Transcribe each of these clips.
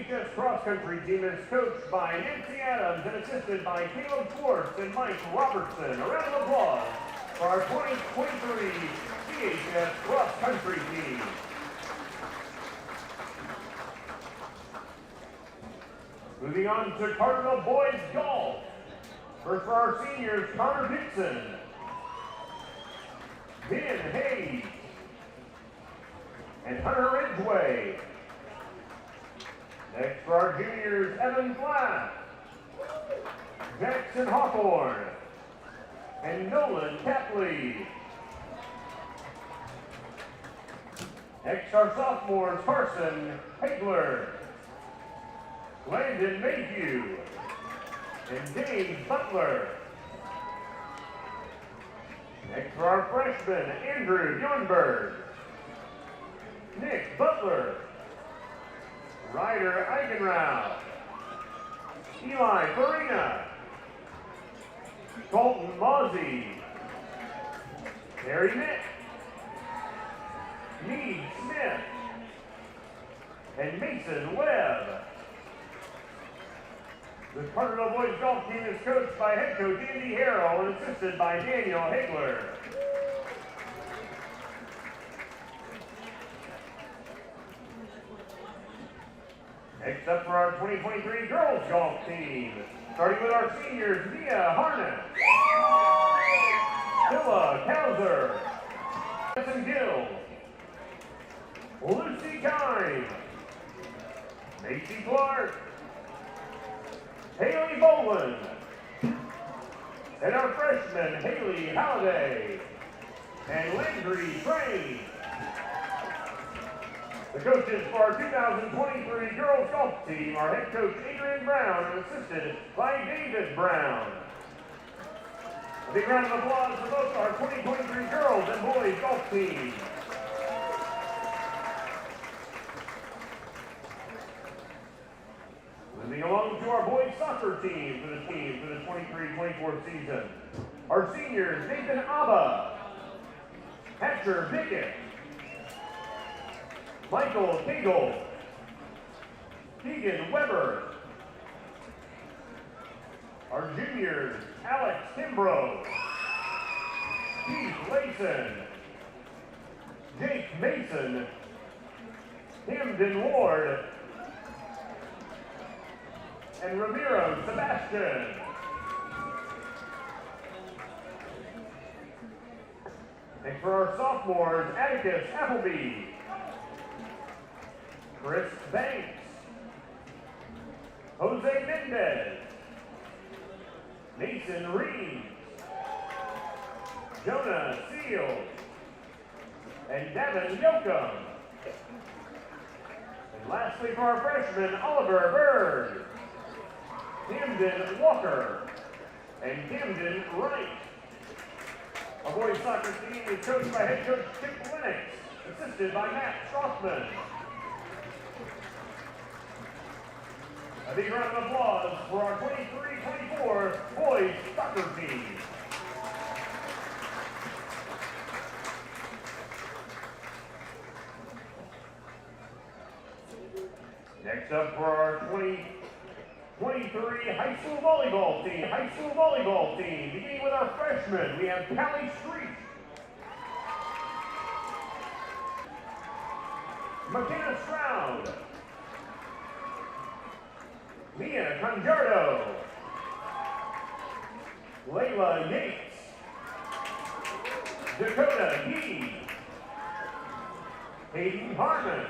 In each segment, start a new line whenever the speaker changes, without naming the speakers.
CHS cross-country team is coached by Nancy Adams and assisted by Caleb Schwartz and Mike Robertson. A round of applause for our 2023 CHS cross-country team. Moving on to Carterville boys golf. First for our seniors, Connor Dixon, Ben Hayes, and Hunter Ridgway. Next for our juniors, Evan Flatt, Jackson Hawthorne, and Nolan Capley. Next our sophomores, Carson Hagler, Landon Mayhew, and Dave Butler. Next for our freshmen, Andrew Youngberg, Nick Butler, Ryder Eigenrau, Eli Farina, Colton Mozzie, Harry Nick, Meade Smith, and Mason Webb. The Carterville boys golf team is coached by head coach Andy Harrell and assisted by Daniel Hagler. Next up for our 2023 girls golf team, starting with our seniors, Mia Harnett, Hilla Kauser, Madison Gill, Lucy Kine, Macy Clark, Haley Boland, and our freshman, Haley Halliday, and Landry Train. The coaches for our 2023 girls golf team are head coach Adrian Brown and assisted by David Brown. A big round of applause for both our 2023 girls and boys golf teams. Moving along to our boys soccer team for the 23-24 season. Our seniors, Nathan Abba, Hatcher Bickett, Michael Kegel, Keegan Weber. Our juniors, Alex Kimbrough, Keith Layson, Jake Mason, Camden Ward, and Ramiro Sebastian. Next for our sophomores, Atticus Appleby, Chris Banks, Jose Mendez, Mason Reeves, Jonah Seals, and Devin Yoakum. And lastly for our freshman, Oliver Berg, Camden Walker, and Camden Wright. Our boys soccer team is coached by head coach Chip Lennox, assisted by Matt Strothman. A big round of applause for our 23-24 boys soccer team. Next up for our 2023 high school volleyball team. Beginning with our freshmen, we have Callie Street, McKenna Stroud, Mia Conjardo, Layla Yates, Dakota Gee, Hayden Harmon,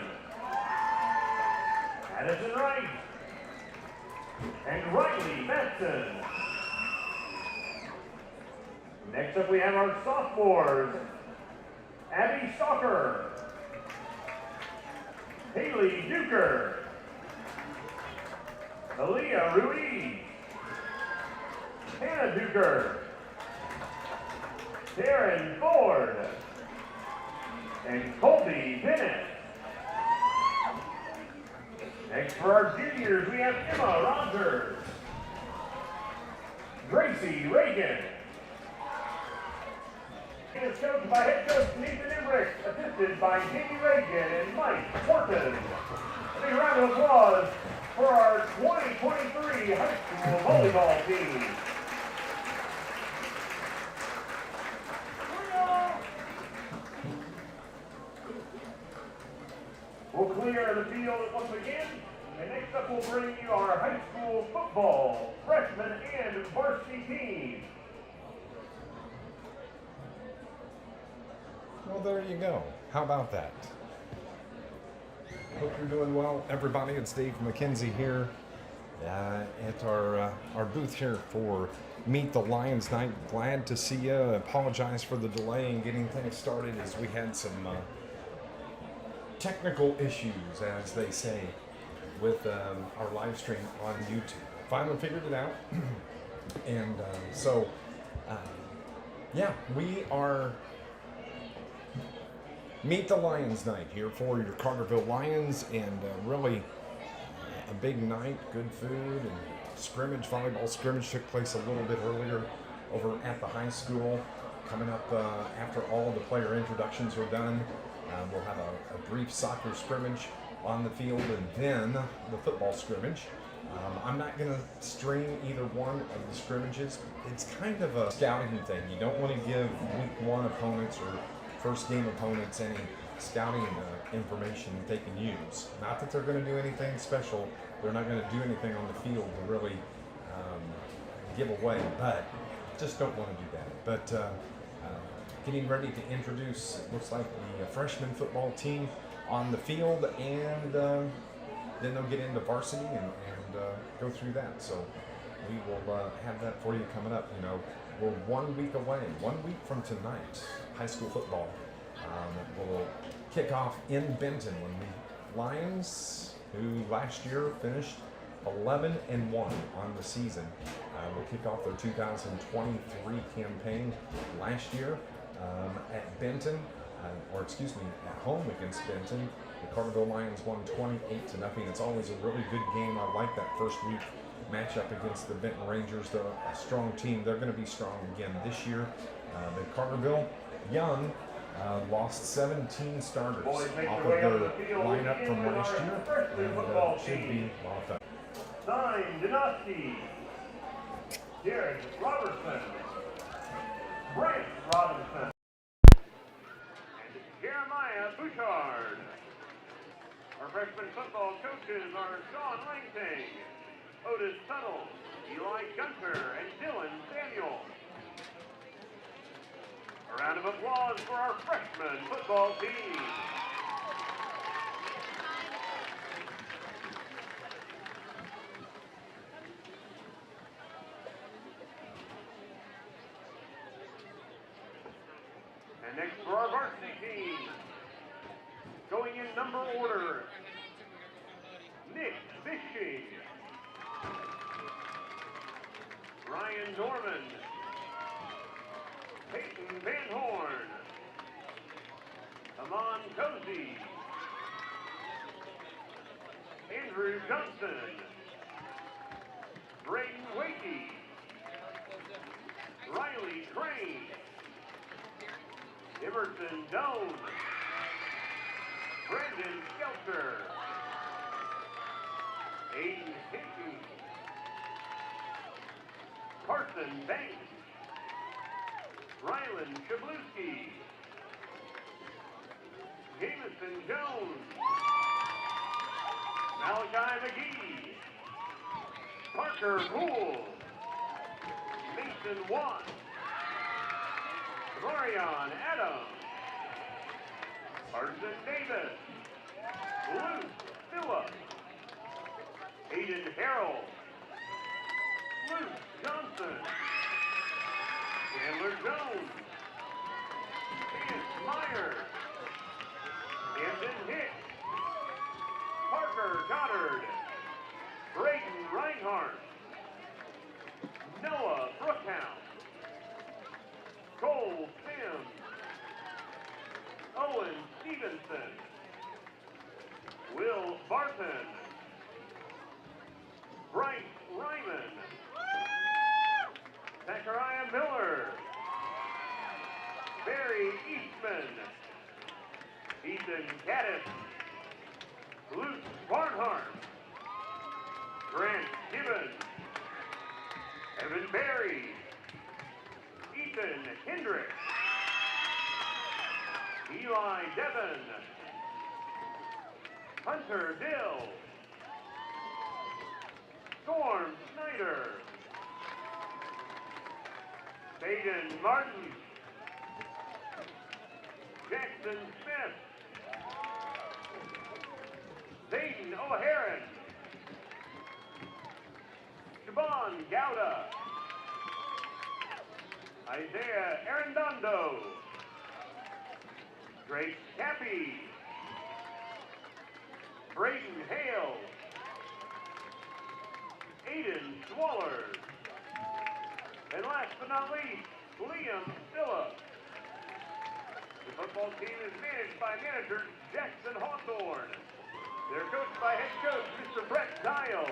Addison Wright, and Riley Benson. Next up we have our sophomores, Abby Stalker, Haley Duker, Aaliyah Ruiz, Hannah Duker, Darren Ford, and Colby Bennett. Next for our juniors, we have Emma Rogers, Gracie Reagan. It is coached by head coach Nathan Emmerich, assisted by Jamie Reagan and Mike Horton. A big round of applause for our 2023 high school volleyball team. We'll clear the field once again, and next up we'll bring you our high school football, freshman and varsity team.
Well, there you go. How about that? Hope you're doing well, everybody. It's Dave McKenzie here at our booth here for Meet the Lions Night. Glad to see you. Apologize for the delay in getting things started as we had some technical issues, as they say, with our live stream on YouTube. Finally figured it out. And yeah, we are Meet the Lions Night here for your Carterville Lions, and really a big night, good food, and scrimmage, volleyball scrimmage took place a little bit earlier over at the high school. Coming up after all the player introductions are done, we'll have a brief soccer scrimmage on the field, and then the football scrimmage. I'm not going to stream either one of the scrimmages. It's kind of a scouting thing. You don't want to give week one opponents or first game opponents any scouting information they can use. Not that they're going to do anything special. They're not going to do anything on the field to really give away, but just don't want to do that. But getting ready to introduce, looks like the freshman football team on the field, and then they'll get into varsity and go through that. So we will have that for you coming up. You know, we're 1 week away, 1 week from tonight. High school football will kick off in Benton when the Lions, who last year finished 11-1 on the season, will kick off their 2023 campaign last year at Benton, at home against Benton. The Carterville Lions won 28-0. It's always a really good game. I like that first week matchup against the Benton Rangers. They're a strong team. They're going to be strong again this year. The Carterville Young lost 17 starters off of their lineup from last year, and should be a lot of fun.
Sign Dinosky, Jared Robertson, Brent Robinson, and Jeremiah Bouchard. Our freshman football coaches are Sean Langtang, Otis Tuttle, Eli Gunter, and Dylan Samuel. A round of applause for our freshman football team. And next for our varsity team, going in number order, Nick Fishing, Ryan Norman, Peyton Van Horn, Amon Cozy, Andrew Johnson, Braden Wakey, Riley Crane, Emerson Doan, Brandon Skelter, Aiden Hickey, Carson Banks, Rylan Chabluski, Jameson Jones, Malachi McGee, Parker Poole, Mason Watt, Marion Adams, Arson Davis, Luke Phillips, Aiden Harrell, Luke Johnson, Chandler Jones, Chance Myers, Camden Hicks, Parker Goddard, Braden Reinhardt, Noah Brookhouse, Cole Sims, Owen Stevenson, Will Barton, Bryce Ryman, Zachariah Miller, Barry Eastman, Ethan Gaddis, Luke Barnhart, Evan Berry, Ethan Hendricks, Eli Devon, Hunter Dill, Storm Snyder, Baden Martin, Jackson Smith, Zayden O'Haron, Siobhan Gouda, Isaiah Arredondo, Drake Cappy, Brayden Hale, Aiden Swallers, and last but not least, Liam Phillips. The football team is managed by manager Jackson Hawthorne. They're coached by head coach Mr. Brett Dial.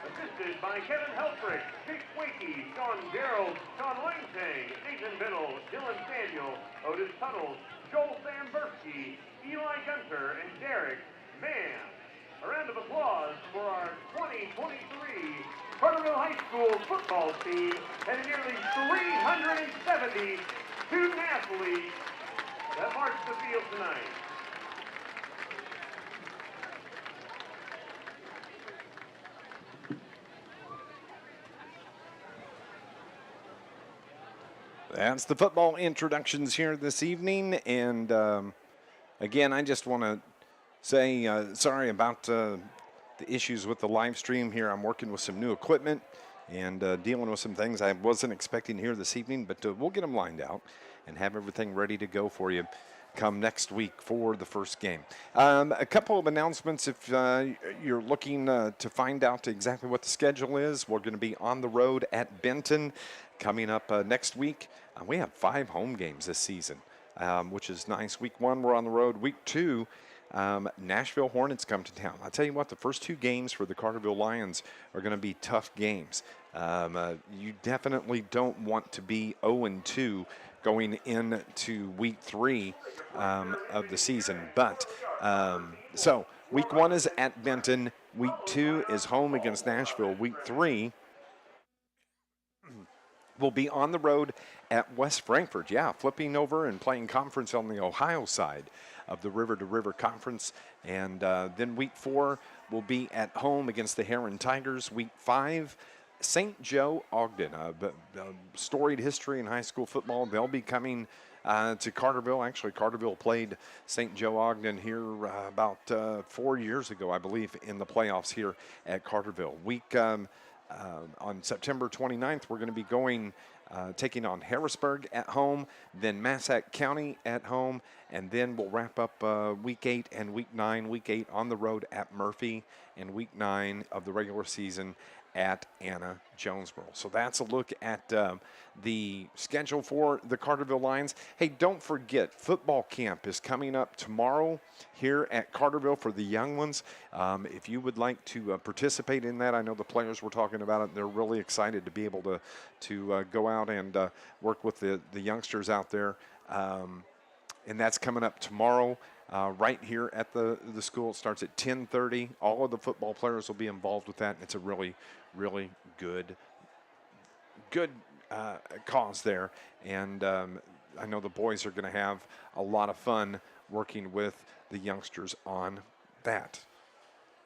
Assisted by Kevin Helfrich, Jake Wakey, Sean Gerald, Sean Langtang, Nathan Biddle, Dylan Daniel, Otis Tuttle, Joel Sambursky, Eli Gunter, and Derek Mann. A round of applause for our 2023 Carterville High School football team and the nearly 370 student athletes that march the field tonight.
That's the football introductions here this evening. And again, I just want to say sorry about the issues with the live stream here. I'm working with some new equipment and dealing with some things I wasn't expecting here this evening, but we'll get them lined out and have everything ready to go for you come next week for the first game. A couple of announcements if you're looking to find out exactly what the schedule is. We're going to be on the road at Benton coming up next week. We have 5 home games this season, which is nice. Week 1, we're on the road. Week 2, Nashville Hornets come to town. I'll tell you what, the first 2 games for the Carterville Lions are going to be tough games. You definitely don't want to be 0-2 going into week 3 of the season. But so week 1 is at Benton. Week 2 is home against Nashville. Week 3 will be on the road at West Frankfort. Yeah, flipping over and playing conference on the Ohio side of the River to River Conference. And then week 4 will be at home against the Heron Tigers. Week 5, St. Joe Ogden, a storied history in high school football. They'll be coming to Carterville. Actually, Carterville played St. Joe Ogden here about 4 years ago, I believe, in the playoffs here at Carterville. On September 29th, we're going to be taking on Harrisburg at home, then Massac County at home, and then we'll wrap up week 8 and week 9. Week 8 on the road at Murphy, and week 9 of the regular season at Anna Jonesboro. So that's a look at the schedule for the Carterville Lions. Hey, don't forget, football camp is coming up tomorrow here at Carterville for the young ones. If you would like to participate in that, I know the players were talking about it. They're really excited to be able to go out and work with the youngsters out there. And that's coming up tomorrow. Right here at the school. It starts at 10:30. All of the football players will be involved with that. And it's a really, really good cause there. And I know the boys are going to have a lot of fun working with the youngsters on that.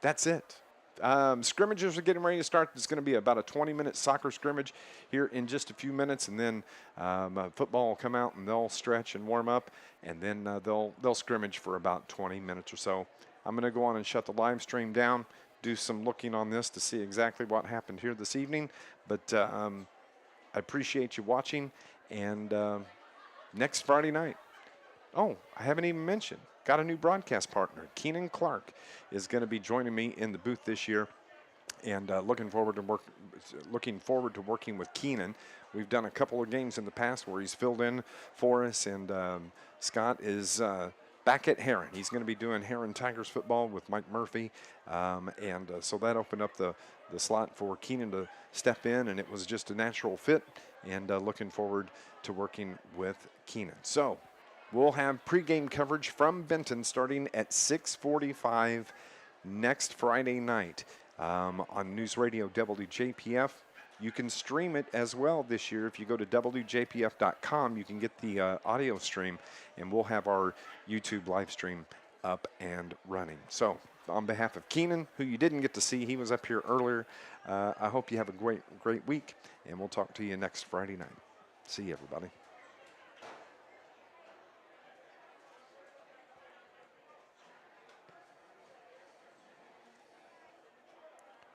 That's it. Scrimmages are getting ready to start. It's going to be about a 20-minute soccer scrimmage here in just a few minutes, and then football will come out and they'll stretch and warm up, and then they'll scrimmage for about 20 minutes or so. I'm going to go on and shut the live stream down, do some looking on this to see exactly what happened here this evening. But I appreciate you watching, and next Friday night. Oh, I haven't even mentioned. Got a new broadcast partner. Keenan Clark is going to be joining me in the booth this year, and looking forward to working with Keenan. We've done a couple of games in the past where he's filled in for us, and Scott is back at Heron. He's going to be doing Heron Tigers football with Mike Murphy, and so that opened up the slot for Keenan to step in, and it was just a natural fit, and looking forward to working with Keenan. So we'll have pregame coverage from Benton starting at 6:45 next Friday night on News Radio WJPF.
You can stream it as well this year. If you go to wjpf.com, you can get the audio stream, and we'll have our YouTube live stream up and running. So on behalf of Keenan, who you didn't get to see, he was up here earlier, I hope you have a great week, and we'll talk to you next Friday night. See you, everybody.